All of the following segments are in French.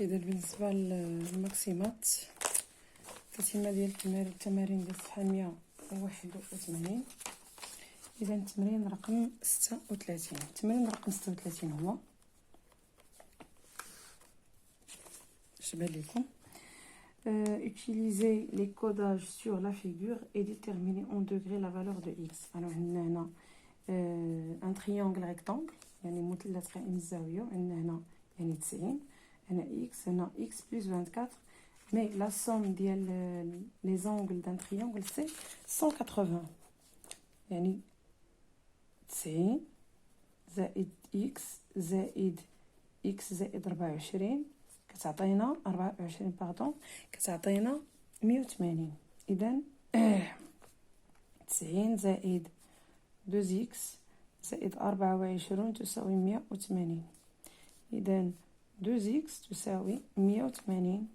إذا بالنسبة للماكسيمات التتمة ديال التمارين ديال الصفحة 181. إذا التمرين رقم 36. التمرين رقم 36 هو اش بان لكم utiliser les codages sur la figure et déterminer en degrés la valeur de x. Alors عندنا هنا un triangle rectangle يعني مثلث قائم الزاوية، عندنا هنا يعني 90، هنا x، هنا x plus 24. Mais la somme ديال les angles d'un triangle c'est 180، يعني 90 زائد x زائد x زائد 24 كتعطينا 24 باردون كتعطينا 180. إذا 90 زائد 2x زائد 24 تساوي 180. إذا 2x تساوي 180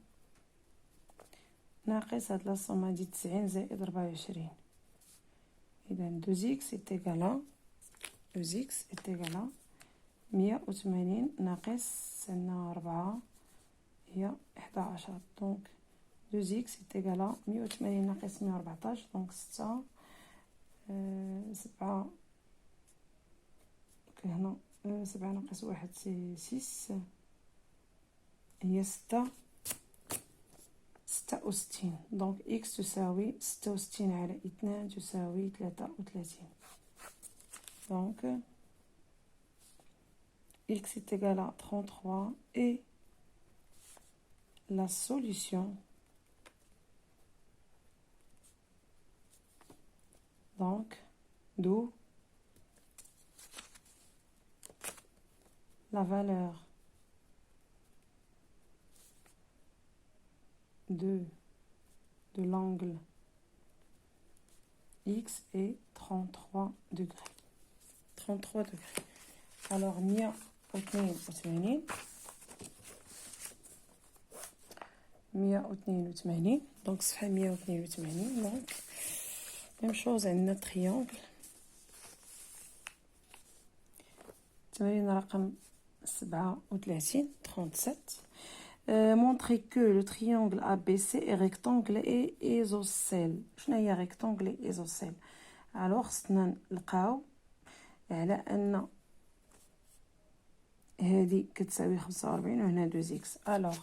ناقص هاد لا صوم هادي 90 زائد 24. إذا 2x est égal à 180 ناقص عندنا 4 هي 11. دونك 2x est égal à 180 ناقص 114، دونك 6 7 هنا 7 ناقص 1 سي 6 هي 66. دونك x تساوي 66 على 2 تساوي 33. دونك x est égal à 33 et la solution donc d'où la valeur de l'angle x est 33 degrés. 33 degrés. Alors 182 دونك صفحة 182. دونك ميم شوز عندنا تريونغل. التمرين رقم 37 montrer que le triangle ABC est rectangle et isocèle. شنو هي rectangle et isocèle؟ alors خصنا نلقاو على ان هذه كتساوي 45 وهنا 2x. alors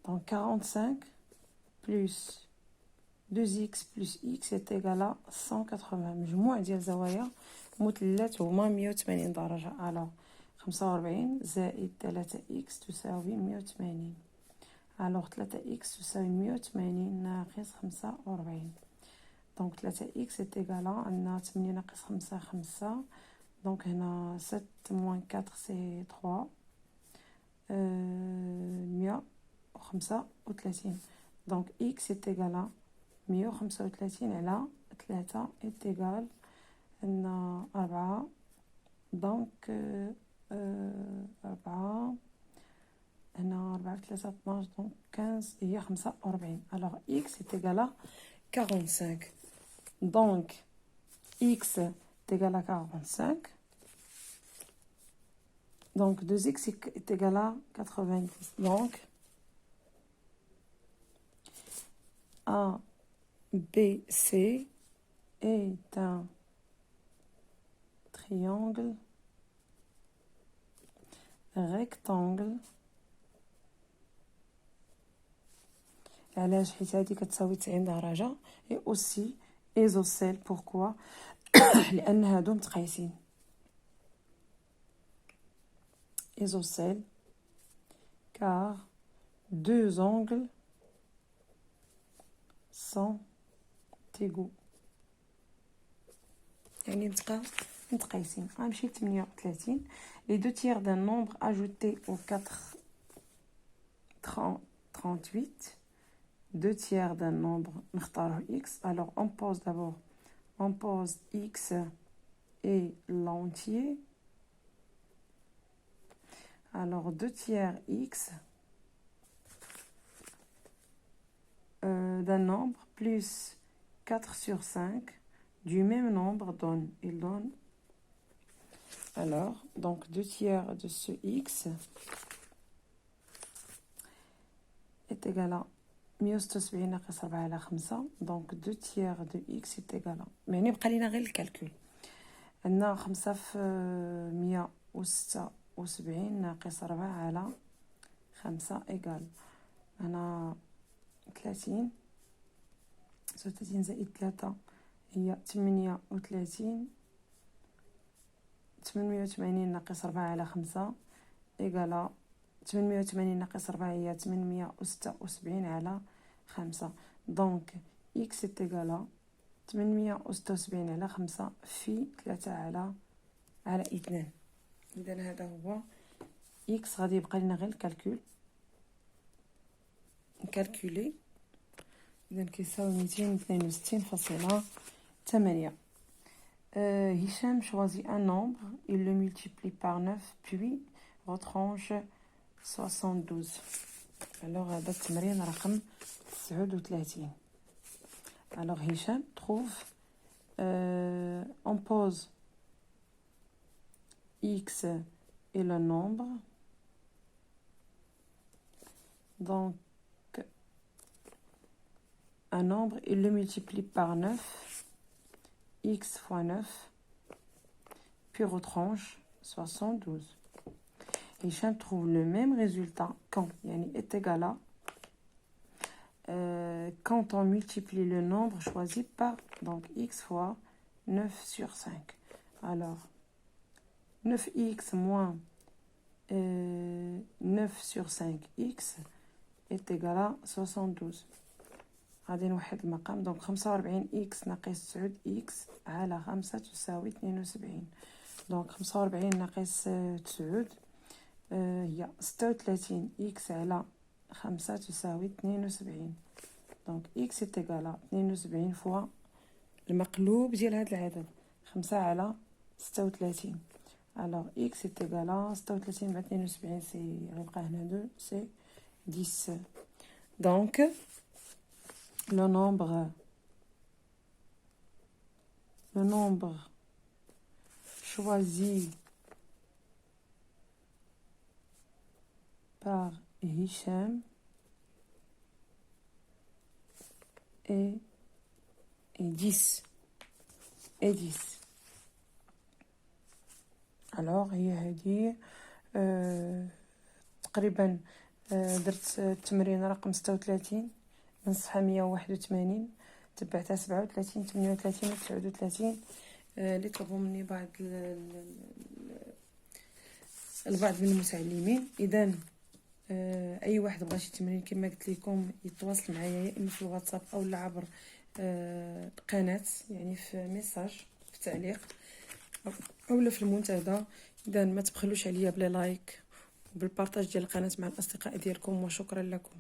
donc 45 plus 2x plus x est égal à 180. مجموع ديال زوايا مثلث هما 180 درجة. alors 45 زائد 3x تساوي 180. alors 3x تساوي 180 ناقص 45. donc 3x est égal à عندنا 8 ناقص 5 5. donc هنا 7 moins 4 c'est 3 135. donc x est égal à 135 على 3 est égal عندنا 4. donc 4 هنا 4 في 3 12 donc 15 هي 45. alors x est égal à 45. donc x est égal à 45. donc 2x est égal à 90. donc ABC est un triangle rectangle. علاش؟ حيت هذه كتساوي 90 درجة. et aussi isocèle. pourquoi؟ لأن هادو متقايسين. isocèle car deux angles sont égaux. يعني متقايسين. غنمشي ل 38. les deux tiers d'un nombre ajouté au 38. deux tiers d'un nombre نختاروا x. alors on pose d'abord x et l'entier. alors 2 tiers x d'un nombre plus 4 sur 5 du même nombre donne. Il donne alors donc 2 tiers de ce x est égal à 176 ناقص 4 على 5. Donc 2 tiers de x est égal à يعني بقى لينا غير الكالكول. عندنا 5 في 176 ناقص 4 على 5 إيكال هنا 30. 36 زائد 3 هي 38. 880 ناقص 4 على 5 إيكال 880 ناقص 4 هي 876 على 5. دونك إكس est égal à 876 على 5 في 3 على 2. إذا هذا هو إكس. غادي يبقى لنا غير الكالكول نكالكولي. إذا كيساوي 262.8. Hicham choisit un nombre, il le multiplie par 9 puis retranche 72. Alors هذا التمرين رقم 39. Alors Hicham trouve on pose x et le nombre. Donc un nombre, il le multiplie par 9, x fois 9, puis retranche 72. Hicham trouve le même résultat quand yani est égal à quand on multiplie le nombre choisi par donc x fois 9 sur 5. Alors 9x moins 9 sur 5x est égal à 72. غادي نوحد المقام. دونك 45 اكس ناقص 9 اكس على 5 تساوي 72. دونك 45 ناقص 9 هي 36 اكس على 5 تساوي 72. دونك اكس est égal à 72 فوا المقلوب ديال هذا العدد 5 على 36. alors x est égal à 36 مع 72 سي غيبقى هنا 2 سي 10. donc le nombre choisi par Hicham est 10. alors هي هذه تقريبا درت التمرين رقم 36 من صفحة 181 تبعتها 37 38 و 39 اللي طلبوا مني البعض من المتعلمين. اذا اي واحد بغى شي تمرين كما قلت لكم يتواصل معايا يا اما في الواتساب او عبر القناه يعني في ميساج في تعليق اولا في المنتدى. اذا ما تبخلوش عليا بلا لايك وبالبارطاج ديال القناه مع الاصدقاء ديالكم وشكرا لكم.